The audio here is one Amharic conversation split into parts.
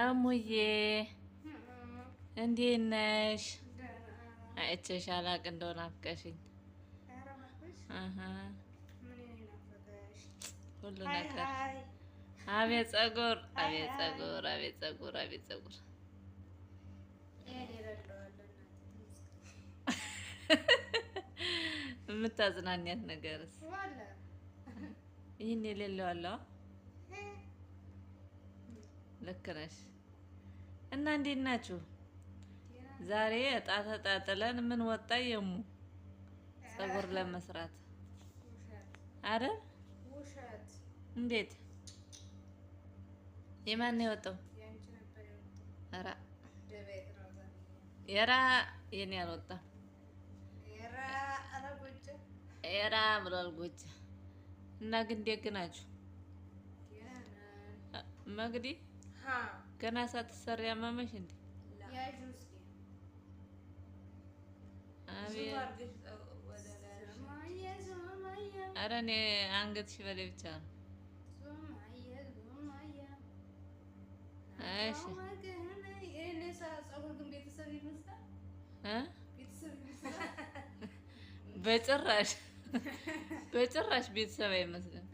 እሙዬ እንዴት ነሽ? አይቼሽ አላቅ እንደሆነ አፍቀሽኝ ሁሉ ነገር አቤት ጸጉር አቤት ጸጉር አቤት ጸጉር አቤት ጸጉር የምታዝናኛት ነገርስ ይህን የሌለው አለ። ልክ ነሽ። እና እንዴት ናችሁ? ዛሬ እጣ ተጣጥለን ምን ወጣ የሙ ጸጉር ለመስራት አይደል? እንዴት የማን ነው የወጣው? ኧረ የራ የኔ አልወጣም። የራ ብሏል ጎጅ። እና ግን ደግ ናችሁ መግዲ? ገና ሳትሰሪ አመመሽ እንዴ? ኧረ እኔ አንገትሽ በላይ ብቻ ነው። እሺ በጭራሽ በጭራሽ ቤተሰብ አይመስልም።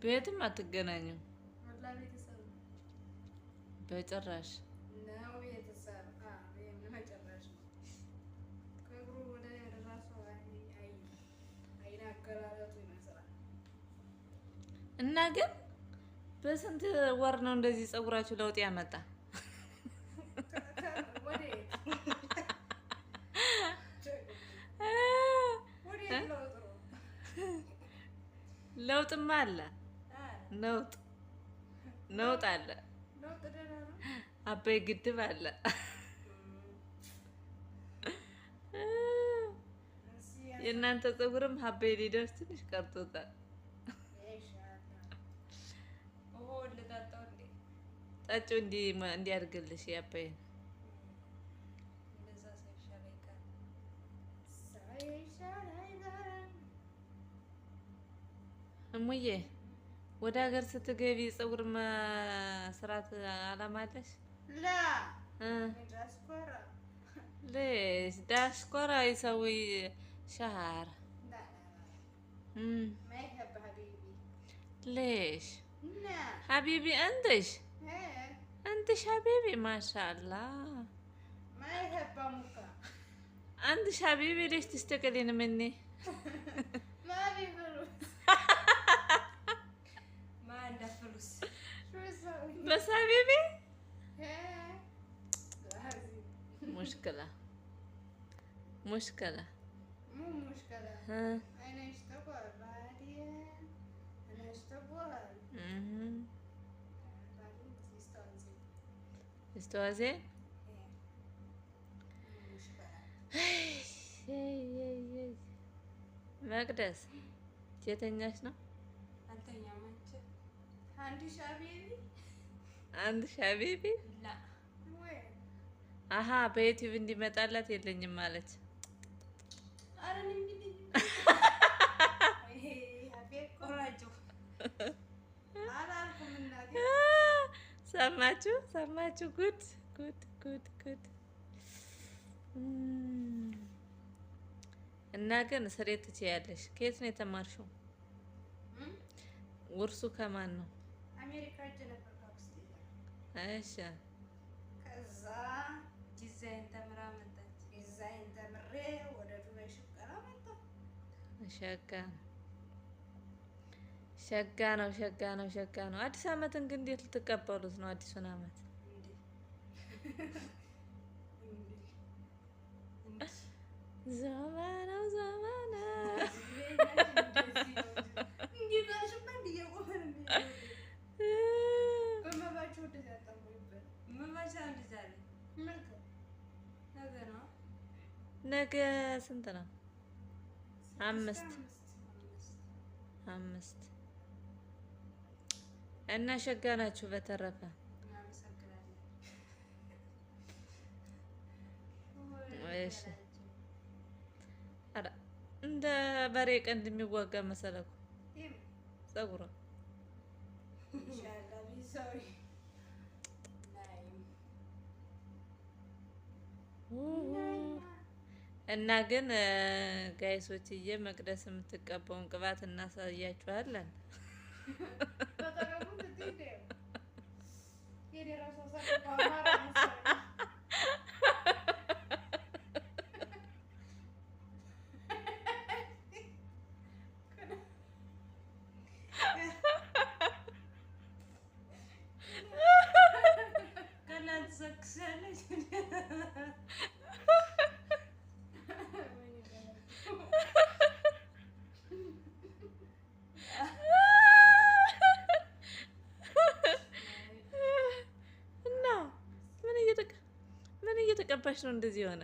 ቤትም አትገናኙም በጭራሽ። እና ግን በስንት ወር ነው እንደዚህ ጸጉራችሁ ለውጥ ያመጣ? ለውጥማ አለ። ነውጥ አለ። አባይ ግድብ አለ። የእናንተ ጸጉርም አባይ ሊደርስ ትንሽ ቀርቶታል። ጠጪው እንዲያድግልሽ ያባይ እሙዬ ወደ ሀገር ስትገቢ ጸጉር መስራት አላማ አለሽ? ليش داشكورة يسوي شهر ما يحب حبيبي. ليش؟ لا حبيبي انتش ايه انتش حبيبي ما شاء الله. ما يحب امك. انتش حبيبي ليش تستقلين مني؟ ما في فلوس. ما عنده فلوس. شو اسوي؟ بس حبيبي ايه مشكلة مو مشكلة. ها انا اشتغل بعدين. انا اشتغل بعدين يستوزن. استوازين ايه مو مشكلة. መቅደስ የተኛሽ ነው? አልተኛም አንቺ? عندي حبيبي؟ አንድ ሻቢቢ ላ وين؟ አሀ በዩቲዩብ እንዲመጣላት የለኝም ማለት انا نمدي. ايه حبيبي ቆራጩ አላልኩም እናቴ። ሰማችሁ? ጉድ እና ግን ስሬት ትችያለሽ። ከየት ነው የተማርሽው? ውርሱ ከማን ነው? አሜሪካ ሄጄ ነበር ከአክስቴ ጋር። እሺ ከዛ ዲዛይን ተምራ መጣች። ዲዛይን ተምሬ ወደ ዱባይ ሽቀላ መጣሁ። ሸጋ ነው። አዲስ አመትን ግን እንዴት ልትቀበሉት ነው? አዲሱን አመት እንዴ ዘመነው ነገ ስንት ነው? 5 እና ሸጋ ናችሁ። በተረፈ እሺ አረ እንደ በሬ ቀንድ የሚዋጋ መሰለኩ ጸጉሯ ኢንሻአላህ ቢሰሪ እና ግን ጋይሶችዬ መቅደስ የምትቀባውን ቅባት እናሳያችኋለን። ምን እየተቀባሽ ነው እንደዚህ የሆነ?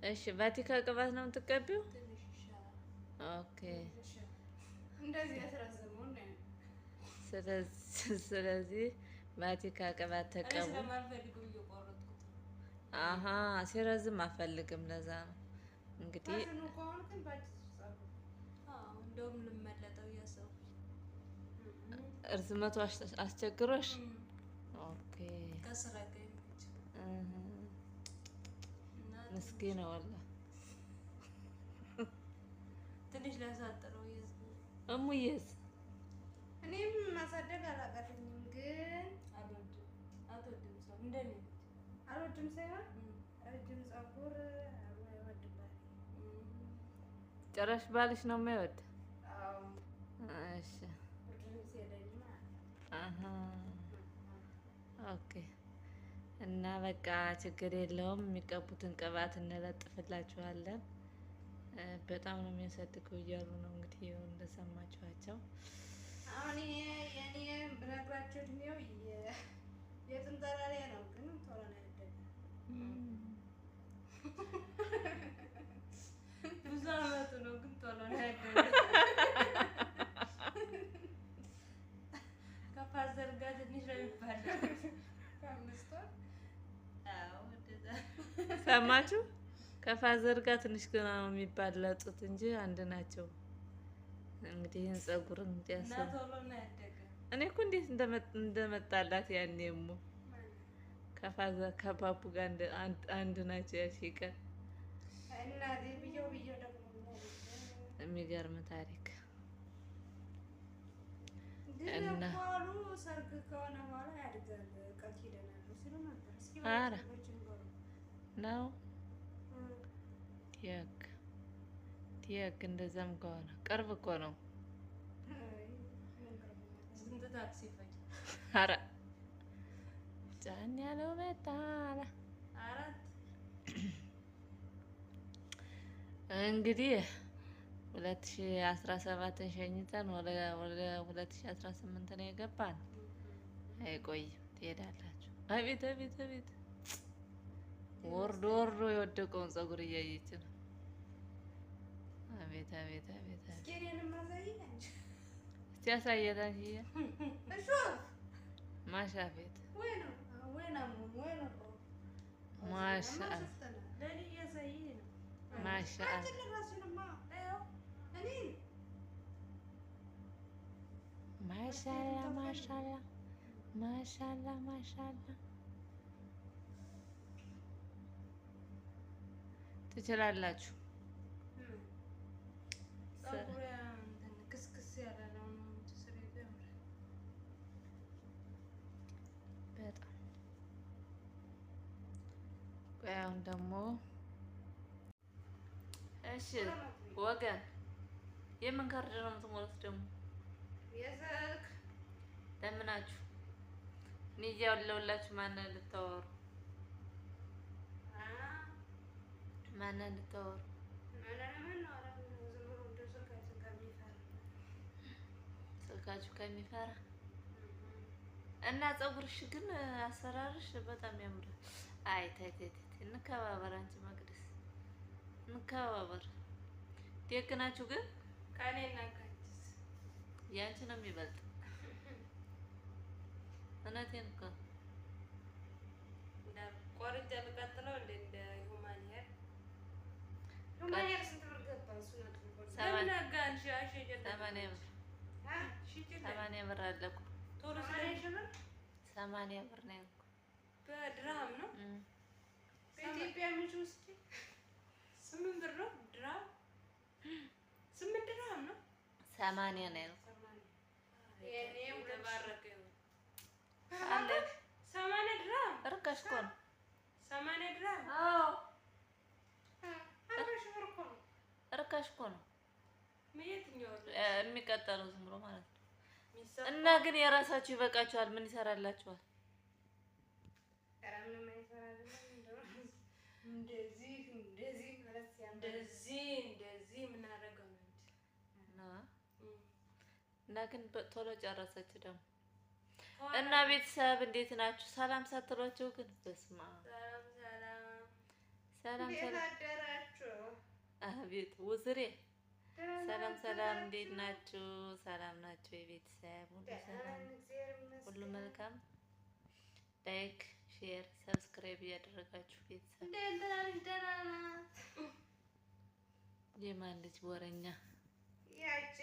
እሺ ቫቲካ ቅባት ነው የምትቀቢው? ኦኬ። ስለዚህ ቫቲካ ቅባት ተቀቡ። አሀ ሲረዝም አፈልግም። ለዛ ነው እንግዲህ እርዝመቱ አስቸግሮሽ። ኦኬ ምስኪን ወላ ትንሽ ላሳጥረው እሙዬስ እኔም ማሳደግ አላቀተኝም፣ ግን አልወድም ሰው እንደኔ አልወድም ሳይሆን ረጅም ፀጉር አይወድም። ጭራሽ ባልሽ ነው የማይወድ? አዎ። እሺ ኦኬ። እና በቃ ችግር የለውም። የሚቀቡትን ቅባት እንለጥፍላችኋለን። በጣም ነው የሚያሳድገው እያሉ ነው እንግዲህ እንደሰማችኋቸው። አሁን የኔ ብነግራችሁ እድሜው የጥንጠራሪ ነው፣ ግን ቶሎ ነው ያደገው። ብዙ አመቱ ነው፣ ግን ቶሎ ነው ያደገው። ከፋዘር ጋር ትንሽ ነው የሚባለው። ከአምስት ወር ሰማችሁ? ከፋዘር ጋር ትንሽ ገና ነው የሚባለጡት እንጂ አንድ ናቸው። እንግዲህ ይህን ፀጉር እንዲያስብ እና ቶሎ ነው ያደገ። እኔ እኮ እንዴት እንደመጣላት ያኔሙ ከፋዘር ከባቡ ጋር አንድ ናቸው። ያሽቀን እናቴ ብየው ደግሞ የሚገርም ታሪክ እና ቋሉ ሰርግ ከሆነ በኋላ ያድጋል። ቃል ኪዳን አለው ሲሉ ነበር። እስኪ ኧረ ነው ቲያክ እንደዛም ከሆነ ቅርብ እኮ ነው። ስንት ታክሲ ፈጅ? ኧረ ጫን ያለው መጣላ። እንግዲህ 2017ን ሸኝተን ወደ 2018 ነው የገባን። አይቆይም ትሄዳላችሁ። አቤት አቤት አቤት! ወርዶ ወርዶ የወደቀውን ፀጉር እያየች ነው። አቤት አቤት አቤት! እስቲ ያሳየት አንቺዬ። ማሻፌት ማሻአላ ትችላላችሁ። ክስክስ ያለ ነው በጣም። ቆይ አሁን ደግሞ እሺ ወገን የምን ካርድ ነው የምትሞሉት ደግሞ? የሰርግ ለምናችሁ እኔ እያወለሁላችሁ ማንን ልታወሩ? ማንን ልታወሩ? ስልካችሁ ከሚፈራ እና ፀጉርሽ ግን አሰራርሽ በጣም ያምራል። አይ ታይ ታይ ታይ እንከባበር። አንቺ መቅደስ እንከባበር። ደግ ናችሁ ግን ከእኔና ከአንቺስ ያንቺ ነው የሚበልጥ። እውነቴን እኮ ቆርጬ ልቀጥለው እንደ ሁማን ሄር ስንት ብር ገባ? እሱ ነው ለምን አጋንሽ? አሸጀ 80 ብር 80 ብር አለ እኮ ቶሎ ስለሽ 80 ብር ነው እኮ በድርሃም ነው። በኢትዮጵያ ምንጭ ውስጥ 8 ብር ነው ድርሃም 8 ድርሃም ነው። 80 ነው ያልኩት። የኔ ተባረከ አለ 80 ድርሃም ርካሽ እኮ ነው። 80 ድርሃም አዎ አብረሽ ብር እኮ ነው። ርካሽ እኮ ነው የትኛው የሚቀጠለው ዝም ብሎ ማለት ነው። ሚሰራ እና ግን የራሳችሁ ይበቃችኋል። ምን ይሰራላችኋል? ኧረ ምንም አይሰራልም። እንደዚህ ማለት እንደዚህ የምናደርገው ነው እንጂ እና ግን ቶሎ ጨረሰች ደግሞ። እና ቤተሰብ እንዴት ናችሁ? ሰላም ሳትሏቸው ግን በስማ ሰላም አደራችሁ? አቤት ውዝሬ ሰላም እንዴት ናችሁ? ሰላም ናችሁ? የቤተሰብ ሁሉ ሰላም ሁሉ መልካም። ላይክ ሼር ሰብስክራይብ እያደረጋችሁ ቤተሰብ የማን ልጅ ወረኛ ያቺ